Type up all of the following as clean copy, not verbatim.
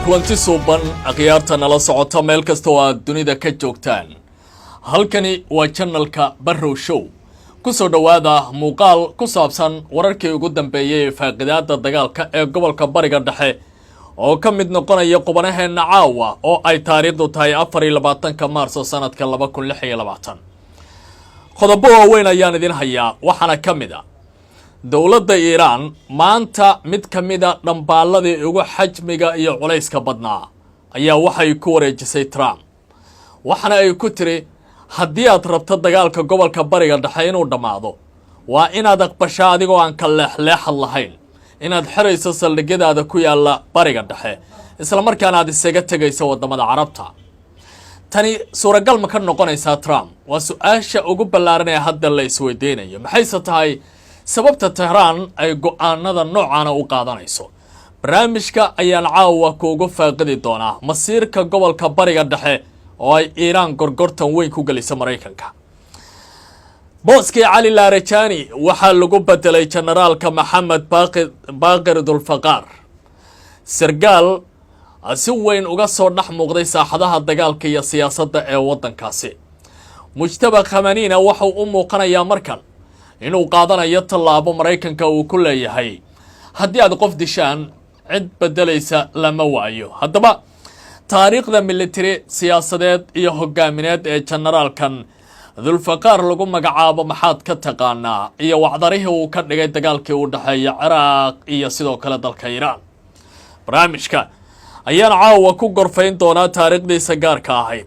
kulanti suuban akhyaarta nala socota meel kasta oo aad dunida ka joogtaan. Halkani waa channelka Barrow Show. Ku soo dhawaada muuqaal ku saabsan wararkii ugu dambeeyay faaqidaada dagaalka ee gobolka Bariga Dhexe oo ka mid noqonaya qubanaheena caawa oo ay taariikhdu tahay 24 Maarso sanadka 2026. Qodobo waaweyn ayaan idin hayaa waxaana ka mid ah dawladda Iran maanta mid ka mid ah dhambaaladii ugu xajmiga iyo culayska badnaa ayaa waxay ku wareejisay Trump waxana ay ku tiri haddii aad rabto dagaalka gobolka Bariga Dhexe inuu dhamaado waa inaad aqbashaa adigoo aan ka leexleexad lahayn inaad xirayso saldhigyadaada ku yaala Bariga Dhexe isla markaana aad isaga tagayso wadamada Carabta. tani suuragal ma ka noqonaysaa Trump waa su'aasha ugu ballaaran ee hadda la isweydiinayo maxayse tahay sababta Tehran ay go'aanada noocan u qaadanayso. barnaamijka ayaan caawa kuugu faaqidi doonaa masiirka gobolka Bariga Dhexe oo ay Iran gorgortan weyn ku galisay Mareykanka. booski Ali Larijani waxa lagu bedelay generaalka Maxamed Baqir Dulfaqar sargaal si weyn uga soo dhex muuqday saaxadaha dagaalka iyo siyaasadda ee wadankaasi. Mujtaba Khamenei waxa uu muuqanayaa markan inuu qaadanayo tallaabo Mareykanka uu ku leeyahay haddii aad qof dishaan cid bedelaysa lama waayo. haddaba taariikhda military siyaasadeed iyo hogaamineed ee generaalkan Dulfaqar lagu magacaabo maxaad ka taqaanaa iyo wacdarihii uu ka dhigay dagaalkii u dhaxeeya Ciraaq iyo sidoo kale dalka Iran. barnaamijka ayaan caawa ku gorfayn doonaa taariikhdiisa gaarka ahayd.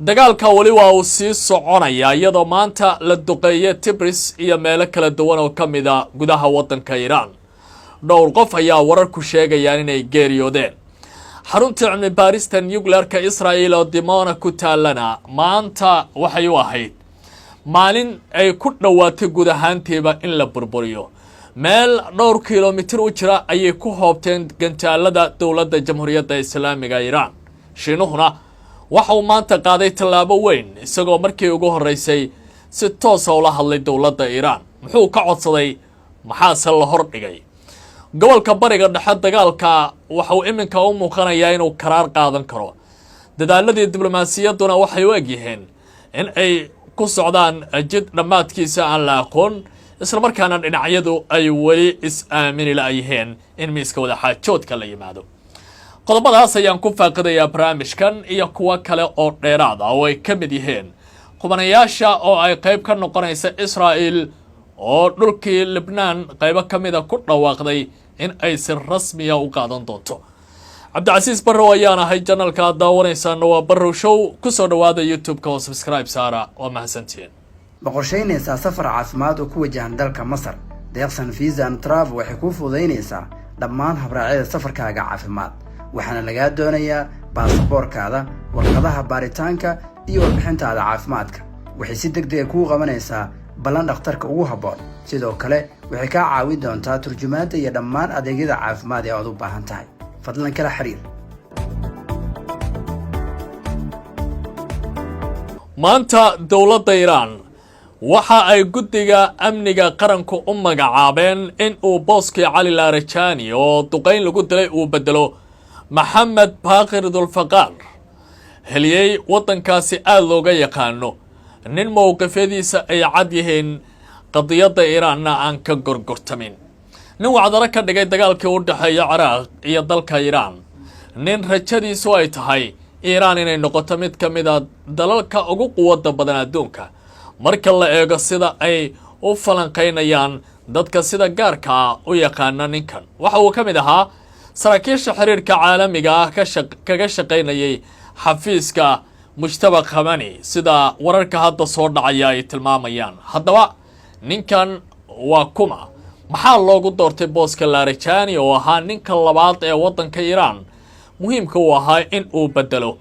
dagaalka wali waa uu sii soconaya iyadoo maanta la duqeeyay Tibris iyo meelo kala duwan oo ka mid ah gudaha wadanka Iran. dhowr qof ayaa warar ku sheegayaan inay geeriyoodeen. xarunta cilmi baarista nuclearka Israel oo Dimona ku taalana maanta waxay u ahayd maalin ay ku dhawaatay guud ahaantiiba in la burburiyo. meel dhowr kiiloomitir u jira ayay ku hoobteen gantaalada dowladda Jamhuuriyadda Islaamiga Iran. shiinuhuna waxa uu maanta qaaday tallaabo weyn isagoo markii ugu horeysay si toos ah ula hadlay dowladda Iran. muxuu ka codsaday maxaase la hor dhigay gobolka Bariga Dhexe dagaalka waxa uu iminka u muuqanayaa inuu qaraar qaadan karo. dadaaladii diblomaasiyadduna waxay u egyihiin in ay ku socdaan jid dhamaadkiisa aan la aqoon isla markaana dhinacyadu ay weli is-aamini laayeen in miiska wada xaajoodka la yimaado. qodobadaas ayaan ku faaqidayaa barnaamijkan iyo kuwa kale oo dheeraad ah oo ay ka mid yihiin qubanayaasha oo ay qayb ka noqonaysa Israel oo dhulkii Lebanon qaybo ka mid ah ku dhawaaqday in ay si rasmi ah u qaadan doonto. Cabdicasiis Barrow ayaan ahay channelka daawanaysan waa Barrow Show. ku soo dhawaada YouTube-ka oo subscribe saara waa mahadsantiin. ma qorsheynaysaa safar caafimaad oo ku wajahan dalka Masar? deeqsan visa and travel waxay kuu fududeynaysaa dhammaan habraacyada safarkaaga caafimaad. waxaana lagaa doonayaa baasaboorkaada, warqadaha baaritaanka iyo warbixintaada caafimaadka. waxay si degdeg ah kuu qabanaysaa ballan dhakhtarka ugu habboon. sidoo kale waxay kaa caawin doontaa turjumaadda iyo dhammaan adeegyada caafimaad ee aad u baahan tahay. fadlan kala xiriir. maanta dowladda Iran waxa ay guddiga amniga qaranku u magacaabeen in uu booski Ali Larijani oo duqeyn lagu dilay uu bedelo Maxamed Baqir Dulfaqar. heliyay wadankaasi aad looga yaqaano nin mowqifyadiisa ay cad yihiin qadiyadda Iranna aan ka gorgortamin. nin wacdaro ka dhigay dagaalkii u dhaxeeya Ciraaq iyo dalka Iran. nin rajadiisu ay tahay Iran inay noqoto mid ka mid ah dalalka ugu quwadda badan adduunka marka la eego sida ay u falanqeynayaan dadka sida gaarka ah u yaqaana ninkan. waxa uu ka mid ahaa saraakiisha xiriirka caalamiga ah kaga shaqaynayay xafiiska Mujtaba Khamenei sida wararka hadda soo dhacaya ay tilmaamayaan. haddaba ninkan waa kuma maxaa loogu doortay booska Larijani oo ahaa ninka labaad ee wadanka Iran muhiimka u ahaa in uu bedelo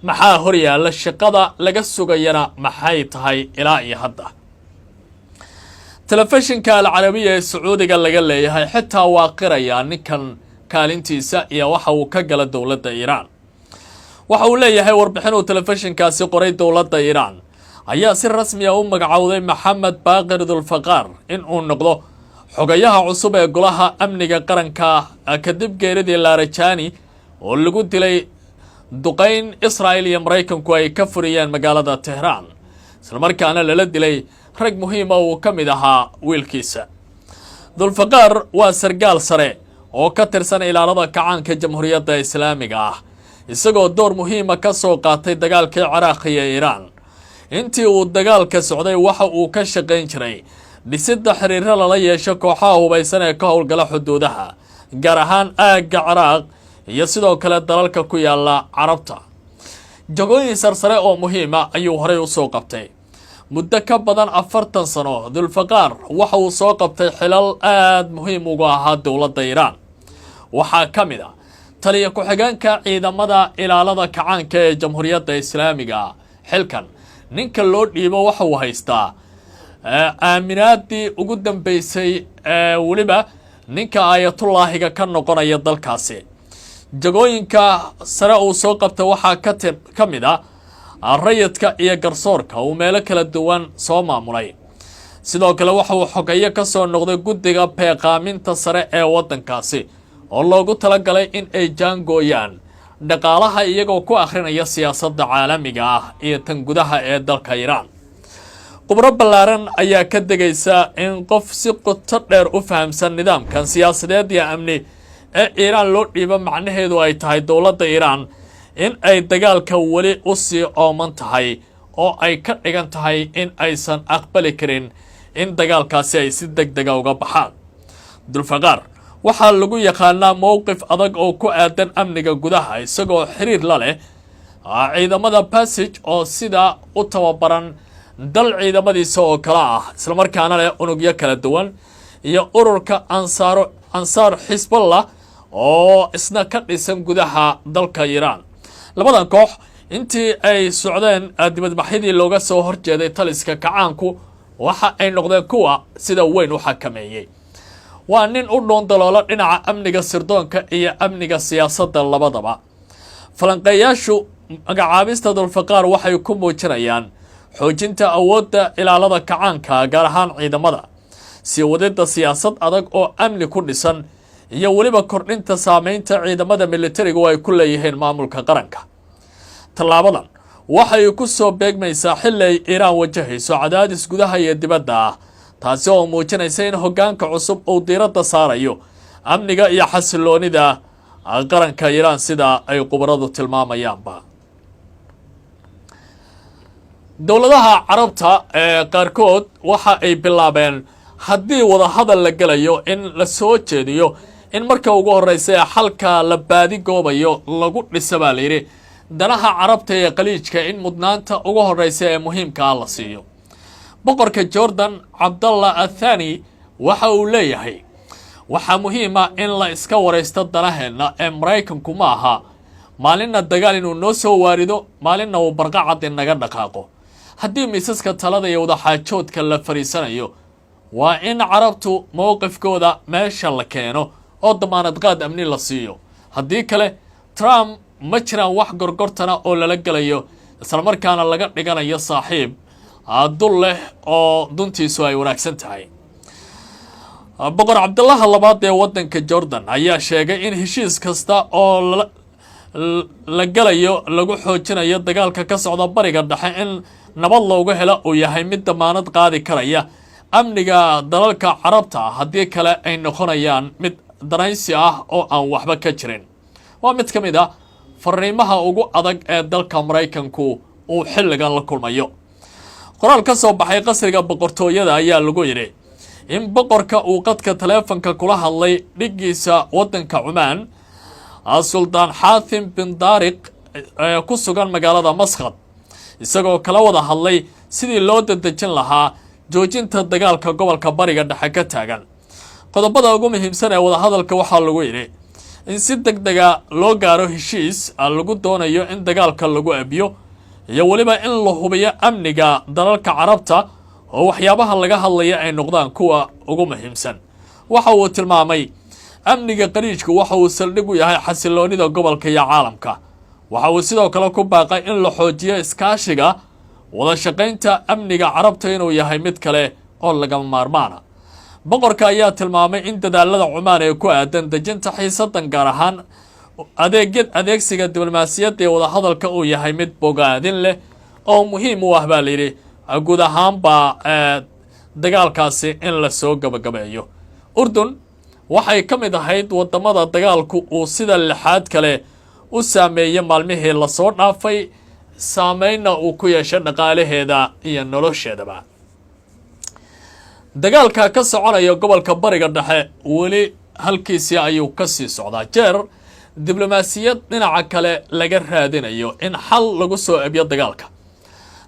maxaa hor yaala shaqada laga sugayana maxay tahay ilaa iyo hadda. telefishinka Al-Carabiya ee Sacuudiga laga leeyahay xitaa waa qiraya ninkan kaalintiisa iyo waxa uu ka gala dowladda Iran. waxa uu leeyahay warbixin uu telefishinkaasi qoray dowladda Iran ayaa si rasmi ah u magacowday Maxamed Baqir Dulfaqar in uu noqdo xogayaha cusub ee golaha amniga qaranka kadib geeridii Larijani oo lagu dilay duqayn Israa'iil iyo Mareykanku ay ka furiyeen magaalada Tehran isla markaana lala dilay rag muhiim ah oo ka mid ahaa wiilkiisa. Dulfaqaar waa sargaal sare oo ka tirsan ilaalada kacaanka Jamhuuriyadda Islaamiga ah isagoo door muhiim ah ka soo qaatay dagaalkii Ciraaq iyo Iiraan. intii uu dagaalka socday waxa uu ka shaqayn jiray dhisidda xiriirro lala yeesho kooxaha hubaysan ee ka howlgala xuduudaha gaar ahaan aagga Ciraaq iyo sidoo kale dalalka ku yaala Carabta. jagooyin sarsare oo muhiim ah ayuu horey u soo qabtay muddo ka badan 40 sano. Dulfaqaar waxa uu soo qabtay xilal aad muhiim uga ahaa dowladda Iiraan. waxaa ka mid ah taliye ku-xigeenka ciidamada ilaalada kacaanka ee Jamhuuriyadda Islaamiga ah. xilkan ninka loo dhiibo waxa uu haystaa aaminaadii ugu dambeysay waliba ninka ayatullaahiga ka noqonaya dalkaasi. jagooyinka sare uu soo qabtay waxaa ka mid ah rayidka iyo garsoorka uu meelo kala duwan soo maamulay. sidoo kale waxa uu xogeeye ka soo noqday guddiga beeqaaminta sare ee waddankaasi oo loogu talagalay in ay jaangooyaan dhaqaalaha iyagoo ku akhrinaya siyaasadda caalamiga ah iyo tan gudaha ee dalka Iiraan. khubro ballaaran ayaa ka degaysa in qof si qoto dheer u fahamsan nidaamkan siyaasadeed iyo amni ee Iiraan loo dhiibo macnaheedu ay tahay dowladda Iiraan in ay dagaalka wali u sii ooman tahay oo ay ka dhigan tahay in aysan aqbali karin in dagaalkaasi ay si degdeg ah uga baxaan. Dulfaqaar waxaa lagu yaqaanaa mowqif adag oo ku aadan amniga gudaha isagoo xiriir la leh ciidamada Passage oo sida u tababaran dal ciidamadiisa oo kala ah isla markaana leh unugyo kala duwan iyo ururka Ansaar Hizballah oo isna ka dhisan gudaha dalka Iiraan. labadan koox intii ay socdeen dibadbaxyadii looga soo horjeeday taliska kacaanku waxa ay noqdeen kuwa sida weyn u xakameeyay. waa nin u dhoon daloola dhinaca amniga sirdoonka iyo amniga siyaasadda labadaba. falanqeeyaashu magacaabista Dulfaqaar waxay ku muujinayaan xoojinta awoodda ilaalada kacaanka gaar ahaan ciidamada, sii wadida siyaasad adag oo amni ku dhisan iyo waliba kordhinta saameynta ciidamada militariga ay ku leeyihiin maamulka qaranka. tallaabadan waxay ku soo beegmaysaa xilli ay Iiraan wajahayso cadaadis gudaha iyo dibadda ah taasi oo muujinaysa in hoggaanka cusub uu diiradda saarayo amniga iyo xasiloonida qaranka Iiraan sida ay khubaradu tilmaamayaanba. dowladaha Carabta ee qaarkood waxa ay bilaabeen haddii wada hadal la galayo in la soo jeediyo in marka ugu horeysa xalka la baadi goobayo lagu dhisaba leeyahay danaha Carabta ee qaliijka in mudnaanta ugu horeysa ee muhiimka ah la siiyo. boqorka Jordan Abdullah Athani waxa uu leeyahay waxa muhiim ah in la iska wareysto danaheena ee Mareykanku ma aha maalinna dagaal inuu noo soo waarido maalinna uu barqacad inaga dhaqaaqo. haddii miisaska talada iyo wada xaajoodka la fariisanayo waa in Carabtu mowqifkooda meesha la keeno oo damaanad qaad amni la siiyo. haddii kale Trump ma jiraan wax gorgortana oo lala galayo isla markaana laga dhiganayo saaxiib dul leh oo duntiisu ay wanaagsan tahay. boqor Cabdullah labaad ee waddanka Jordan ayaa sheegay in heshiis kasta oo la galayo lagu xoojinayo dagaalka ka socda bariga dhexe in nabad looga helo uu yahay mid damaanad qaadi karaya amniga dalalka Carabta haddii kale ay noqonayaan mid danaysi ah oo aan waxba ka jirin. waa mid ka mid ah fariimaha ugu adag ee dalka Mareykanku uu xilligan la kulmayo. qoraal ka soo baxay qasriga boqortooyada ayaa lagu yiri in boqorka uu qadka taleefanka kula hadlay dhigiisa waddanka Cumaan Sultan Hathim bin Tariq ku sugan magaalada Masqat isagoo kala wada hadlay sidii loo dadajin lahaa joojinta dagaalka gobolka bariga dhexe ka taagan. qodobada ugu muhiimsan ee wada hadalka waxaa lagu yiri in si degdeg ah loo gaaro heshiis lagu doonayo in dagaalka lagu abiyo iyo waliba in la hubiyo amniga dalalka Carabta oo waxyaabaha laga hadlaya ay noqdaan kuwa ugu muhiimsan. waxa uu tilmaamay amniga qaliijku waxa uu saldhig u yahay xasiloonida gobolka iyo caalamka. waxa uu sidoo kale ku baaqay in la xoojiyo iskaashiga wada shaqaynta amniga Carabta inuu yahay mid kale oo laga maarmaana. boqorka ayaa tilmaamay in dadaalada Cumaan ee ku aadan dejinta xiisadan gaar ahaan adeegsiga diblomaasiyadda ee wadahadalka uu yahay mid bogaadin leh oo muhiim u ah baa layidhi guud ahaanba dagaalkaasi in la soo gabagabeeyo. Urdun waxay ka mid ahayd wadamada dagaalku uu sida lixaad kale u saameeyay maalmihii lasoo dhaafay, saameynna uu ku yeeshay dhaqaalaheeda iyo nolosheedaba. dagaalka ka soconaya gobolka bariga dhexe weli halkiisii ayuu ka sii socdaa jeer diblomaasiyad dhinaca kale laga raadinayo in xal lagu soo ebiyo dagaalka.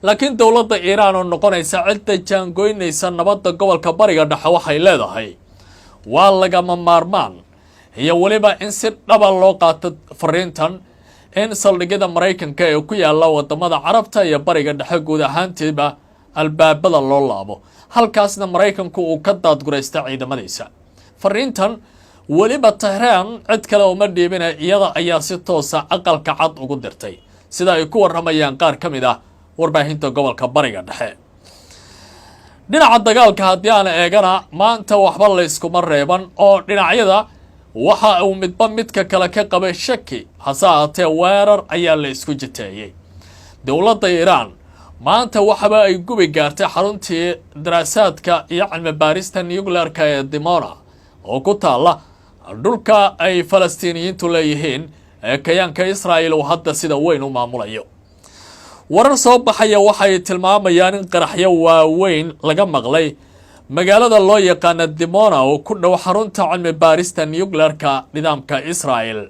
laakiin dowladda Iiraan oo noqonaysa cidda jaangoynaysa nabadda gobolka bariga dhexe waxay leedahay waa lagama maarmaan iyo weliba in si dhaba loo qaato fariintan in saldhigyada Maraykanka ee ku yaala wadamada Carabta iyo bariga dhexe guud ahaantiiba albaabada loo laabo, halkaasna Maraykanku uu ka daadguraysta ciidamadiisa. fariintan weliba Tehran cid kale uma dhiibina, iyada ayaa si toos ah aqalka cad ugu dirtay, sida ay ku waramayaan qaar ka mid ah warbaahinta gobolka bariga dhexe. dhinaca dagaalka haddii aan eegana maanta waxba la iskuma reeban oo dhinacyada waxa uu midba midka kale ka qabay shaki, hase ahaatee weerar ayaa la isku jiteeyey. dowladda Iiraan maanta waxaba ay gubi gaartay xaruntii daraasaadka iyo cilmi baarista nuclearka ee Dimona oo ku taala dhulka ay Falastiiniyiintu leeyihiin ee kayaanka Israa'iil uu hadda sida weyn u maamulayo. warar soo baxaya waxay tilmaamayaan in qaraxyo waaweyn laga maqlay magaalada loo yaqaan Dimona oo ku dhow xarunta cilmi baarista nuclearka nidaamka Israa'iil,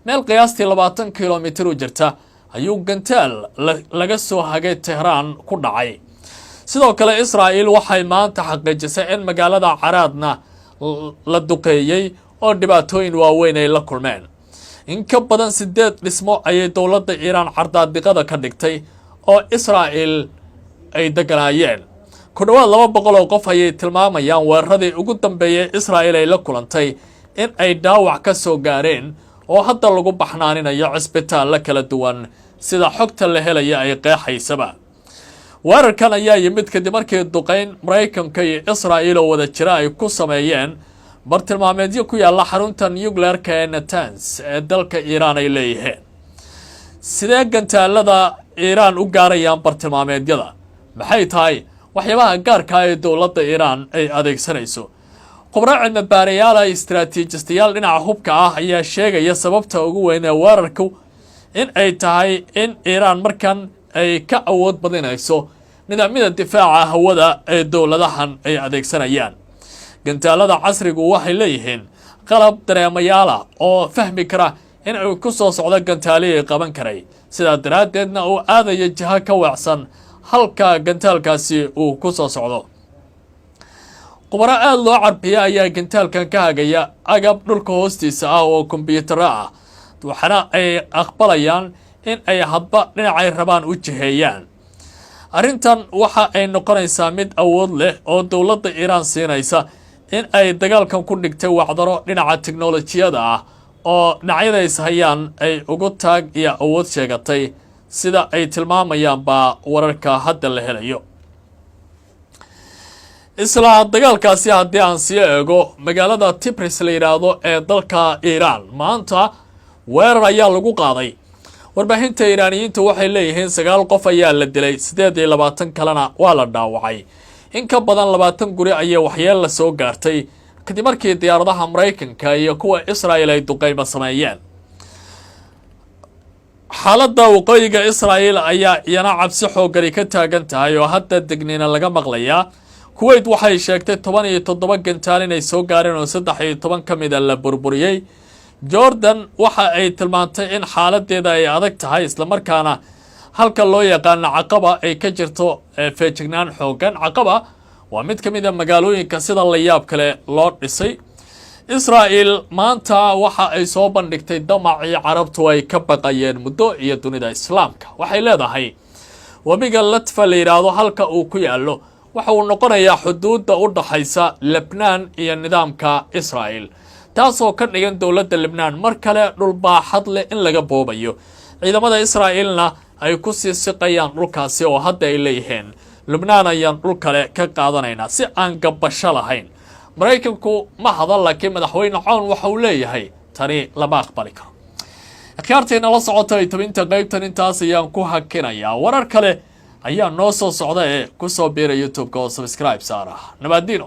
meel qiyaastii 20 kilomitir u jirta ayuu gantaal laga soo hagay Tehran ku dhacay. sidoo kale Israa'iil waxay maanta xaqiijisay in magaalada Caraadna la duqeeyay oo dhibaatooyin waaweyn ay la kulmeen. in ka badan 8 dhismo ayay dowladda Iiraan cardaadiqada ka dhigtay oo Israa'iil ay deganaayeen. ku dhawaad 200 oo qof ayay tilmaamayaan weeraradii ugu dambeeyay Israa'iil ay la kulantay in ay dhaawac ka soo gaareen oo hadda lagu baxnaaninayo cisbitaallo kala duwan sida xogta la helaya ay qeexaysaba. weerarkan ayaa yimid kadib markii duqeyn Maraykanka iyo Israa'iil oo wada jira ay ku sameeyeen bartilmaameedyo ku yaala xarunta nuclearka ee Natanz ee dalka Iiraan ay leeyihiin. sidee gantaalada Iiraan u gaarayaan bartilmaameedyada? maxay tahay waxyaabaha gaarka ah ee dowladda Iiraan ay adeegsanayso? khubaro cilmi baarayaal iyo istiraatiijistayaal dhinaca hubka ah ayaa sheegaya sababta ugu weyn ee weerarku in ay tahay in Iiraan markan ay ka awood badinayso nidaamyada difaaca hawada ee dowladahan ay adeegsanayaan. gantaalada casrigu waxay leeyihiin qalab dareemayaal ah oo fahmi kara in ay ku soo socdo gantaalihii qaban karay, sidaa daraaddeedna uu aadayo jiha ka weecsan halka gantaalkaasi uu ku soo socdo. khubaro aad loo carbiya ayaa gantaalkan ka hagaya agab dhulka hoostiisa ah oo kombiyuutarro ah, waxaana ay aqbalayaan in ay hadba dhinacay rabaan u jiheeyaan. arrintan waxa ay noqonaysaa mid awood leh oo dowladda Iiraan siinaysa in ay dagaalkan ku dhigtay wacdaro dhinaca tiknoolajiyada ah oo dhinacyada is hayaan ay ugu taag iyo awood sheegatay, sida ay tilmaamayaan baa wararka hadda la helayo. isla dagaalkaasi haddii aan sii eego magaalada Tibris la yiraahdo ee dalka Iiraan maanta weerar ayaa lagu qaaday. warbaahinta Iiraaniyiintu waxay leeyihiin 9 qof ayaa la dilay, 28 kalena waa la dhaawacay. in ka badan 20 guri ayaa waxyeello soo gaartay kadib markii diyaaradaha Maraykanka iyo kuwa Israa'iil ay duqeymo sameeyeen. xaaladda waqooyiga Israa'iil ayaa iyana cabsi xooggan ka taagan tahay oo hadda degniina laga maqlayaa. Kuwait waxay sheegtay 17 gantaal inay soo gaareen oo 13 ka mid ah la burburiyay. Jordan waxa ay tilmaantay in xaaladeeda ay adag tahay, isla markaana halka loo yaqaan Aqaba ay ka jirto feejignaan xooggan. Aqaba waa mid ka mid ah magaalooyinka sida la yaab kale loo dhisay. Israa'iil maanta waxa ay soo bandhigtay damacii Carabtu ay ka baqayeen muddo iyo dunida Islaamka. waxay leedahay wabiga Latfa la yiraahdo halka uu ku yaalo waxa uu noqonayaa xuduudda u dhaxaysa Lebanon iyo nidaamka Israa'iil, taasoo ka dhigan dowladda Lebanon mar kale dhul baaxad leh in laga boobayo. ciidamada Israa'iilna ay ku sii siqayaan dhulkaasi oo hadda ay leeyihiin Lebanon ayaan dhul kale ka qaadanaynaa si aan gabasho lahayn. Maraykanku ma hadal, laakiin madaxweyne Coon waxa uu leeyahay tani lama aqbali karo. akhyaarteena la socotay tabinta qaybtan intaas ayaan ku hakinayaa warar kale ayaa noo soo socda ee ku soo biira YouTube-ka oo subscribe saara nabadino